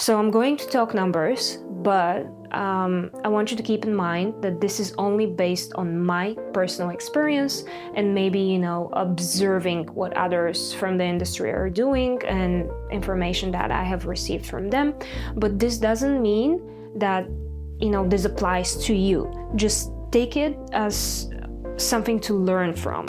So I'm going to talk numbers, but I want you to keep in mind that this is only based on my personal experience and maybe, observing what others from the industry are doing and information that I have received from them. But this doesn't mean that, this applies to you. Just take it as something to learn from.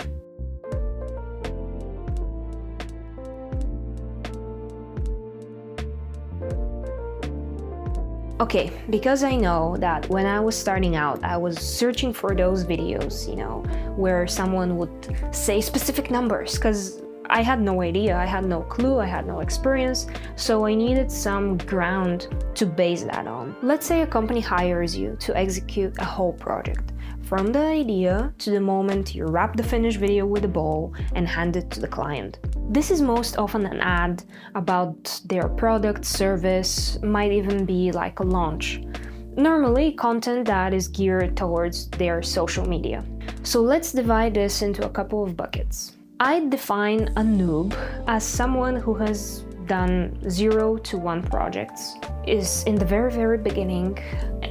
Okay, because I know that when I was starting out, I was searching for those videos, where someone would say specific numbers, because I had no idea, I had no clue, I had no experience, so I needed some ground to base that on. Let's say a company hires you to execute a whole project, from the idea to the moment you wrap the finished video with a bow and hand it to the client. This is most often an ad about their product, service, might even be like a launch. Normally, content that is geared towards their social media. So let's divide this into a couple of buckets. I define a noob as someone who has done 0 to 1 projects, is in the very beginning,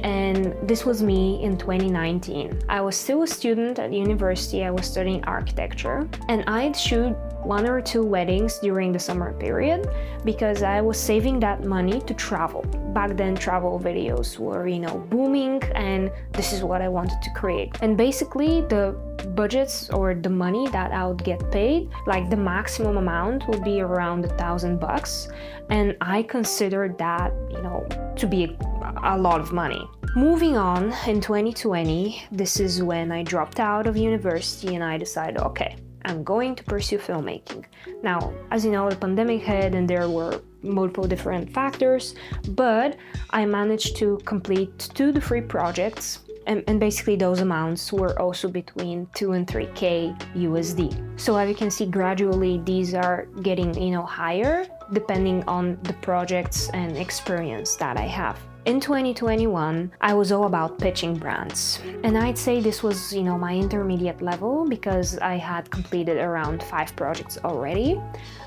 and this was me in 2019. I was still a student at university, I was studying architecture, and I'd shoot 1 or 2 weddings during the summer period because I was saving that money to travel. Back then, travel videos were, booming, and this is what I wanted to create. And basically, the budgets or the money that I would get paid, like the maximum amount would be around $1,000, and I considered that, to be a lot of money. Moving on, in 2020, this is when I dropped out of university and I decided, okay, I'm going to pursue filmmaking. Now, as you know, the pandemic hit and there were multiple different factors, but I managed to complete 2 to 3 projects, and basically those amounts were also between 2 and 3K USD. So as you can see, gradually these are getting, higher depending on the projects and experience that I have. In 2021, I was all about pitching brands, and I'd say this was, my intermediate level because I had completed around 5 projects already,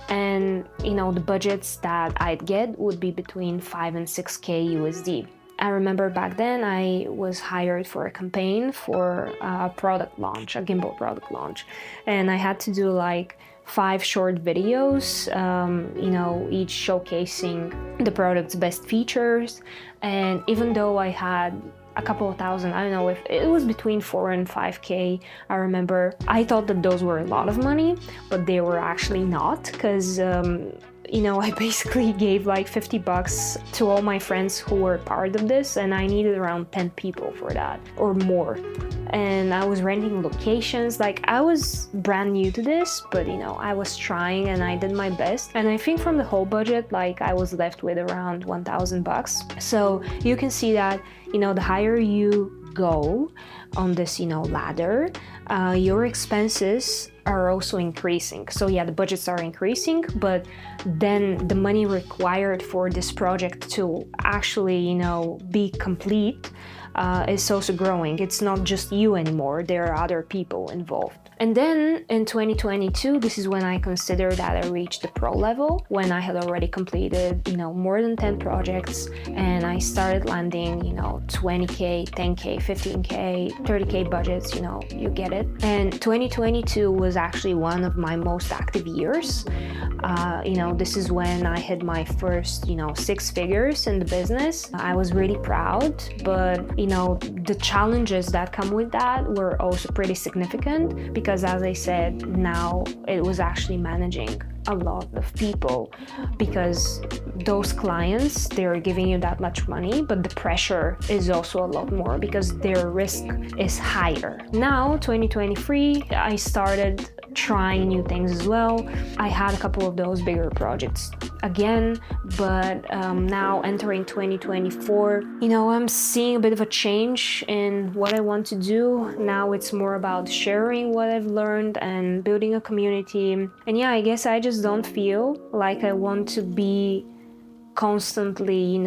and, the budgets that I'd get would be between 5 and 6K USD. I remember back then I was hired for a campaign for a product launch, a gimbal product launch, and I had to do like 5 short videos, each showcasing the product's best features. And even though I had a couple of thousand, I don't know if it was between 4 and 5K, I remember, I thought that those were a lot of money, but they were actually not, because I basically gave like $50 to all my friends who were part of this, and I needed around 10 people for that or more. And I was renting locations, like I was brand new to this, but I was trying and I did my best. And I think from the whole budget, like I was left with around $1,000. So you can see that, the higher you go on this, ladder, your expenses are also increasing. So yeah, the budgets are increasing, but then the money required for this project to actually, be complete is also growing. It's not just you anymore, there are other people involved. And then in 2022, this is when I considered that I reached the pro level, when I had already completed, more than 10 projects, and I started landing, 20K, 10K, 15K, 30K budgets, you get it. And 2022 was actually one of my most active years. This is when I hit my first, 6 figures in the business. I was really proud, but, the challenges that come with that were also pretty significant because, as I said, now it was actually managing a lot of people, because those clients, they're giving you that much money, but the pressure is also a lot more because their risk is higher. Now, 2023, I started trying new things as well. I had a couple of those bigger projects again, but now entering 2024, I'm seeing a bit of a change in what I want to do. Now it's more about sharing what I've learned and building a community. And yeah, I guess I just don't feel like I want to be constantly,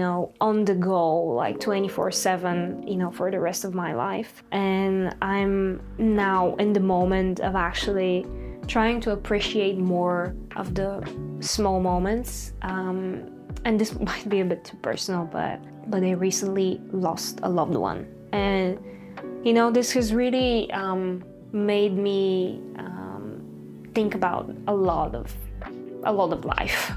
on the go, like 24/7, for the rest of my life. And I'm now in the moment of actually trying to appreciate more of the small moments, and this might be a bit too personal, but they recently lost a loved one. And you know, this has really made me think about a lot of life.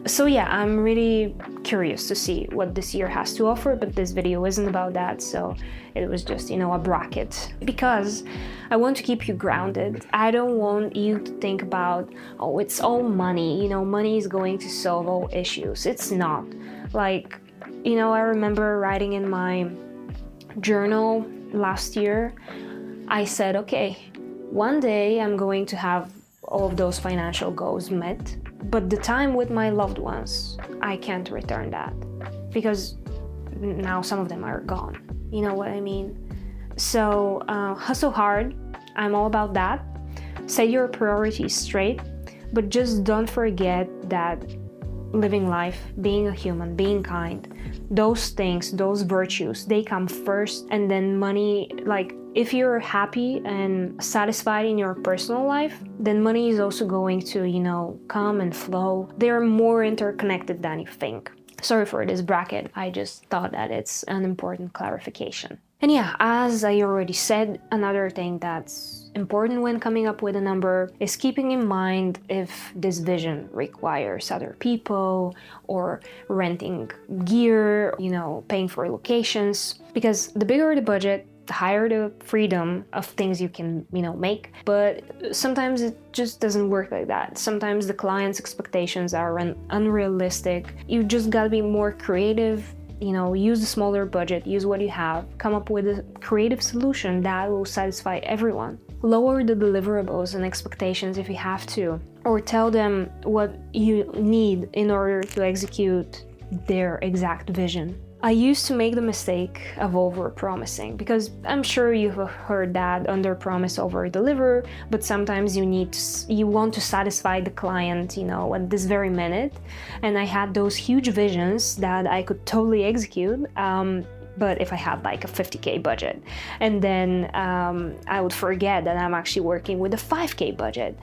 So yeah, I'm really curious to see what this year has to offer, but this video isn't about that, so it was just, you know, a bracket, because I want to keep you grounded. I don't want you to think about, oh, it's all money, you know, money is going to solve all issues. It's not. Like, you know, I remember writing in my journal last year, I said, okay, one day I'm going to have all of those financial goals met, but the time with my loved ones, I can't return that, because now some of them are gone. You know what I mean? So hustle hard. I'm all about that. Set your priorities straight, but just don't forget that living life, being a human, being kind, those things, those virtues, they come first, and then money. Like, if you're happy and satisfied in your personal life, then money is also going to, you know, come and flow. They're more interconnected than you think. Sorry for this bracket, I just thought that it's an important clarification. And yeah, as I already said, another thing that's important when coming up with a number is keeping in mind if this vision requires other people or renting gear, you know, paying for locations, because the bigger the budget, the higher the freedom of things you can, you know, make. But sometimes it just doesn't work like that. Sometimes the client's expectations are unrealistic. You just gotta be more creative. You know, use the smaller budget, use what you have, come up with a creative solution that will satisfy everyone. Lower the deliverables and expectations if you have to, or tell them what you need in order to execute their exact vision. I used to make the mistake of over-promising, because I'm sure you've heard that, under-promise, over-deliver, but sometimes you want to satisfy the client, you know, at this very minute. And I had those huge visions that I could totally execute, but if I had like a 50K budget, and then I would forget that I'm actually working with a 5K budget,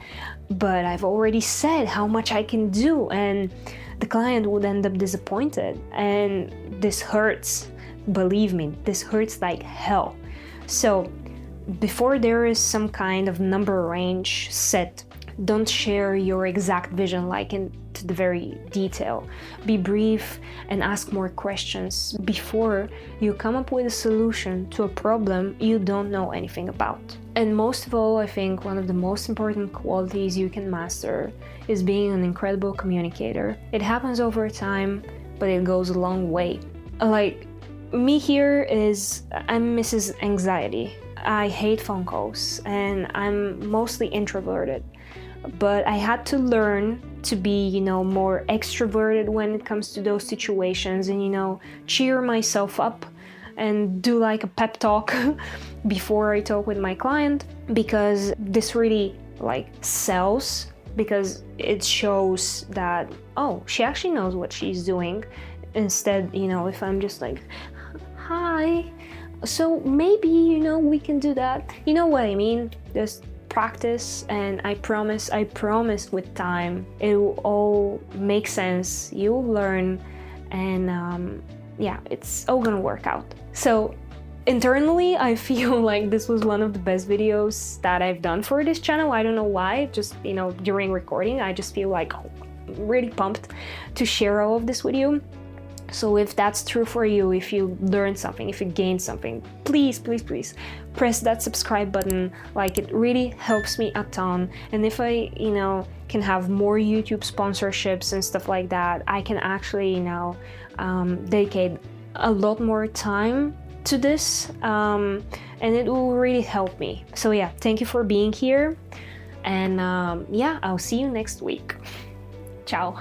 but I've already said how much I can do, and the client would end up disappointed, and this hurts. Believe me, this hurts like hell. So before there is some kind of number range set, don't share your exact vision like into the very detail. Be brief and ask more questions before you come up with a solution to a problem you don't know anything about. And most of all, I think one of the most important qualities you can master is being an incredible communicator. It happens over time, but it goes a long way. Like, me here is, I'm Mrs. Anxiety. I hate phone calls, and I'm mostly introverted. But I had to learn to be, you know, more extroverted when it comes to those situations, and, you know, cheer myself up and do like a pep talk before I talk with my client, because this really like sells, because it shows that, oh, she actually knows what she's doing. Instead, you know, if I'm just like, hi, so maybe, you know, we can do that. You know what I mean? Just practice, and I promise with time, it will all make sense. You'll learn, and yeah, it's all gonna work out. So internally, I feel like this was one of the best videos that I've done for this channel. I don't know why, just, you know, during recording, I just feel like really pumped to share all of this with you. So if that's true for you, if you learned something, if you gained something, please, please, please press that subscribe button. Like, it really helps me a ton. And if I, you know, can have more YouTube sponsorships and stuff like that, I can actually, you know, dedicate a lot more time to this, and it will really help me. So yeah, thank you for being here, and yeah, I'll see you next week. Ciao.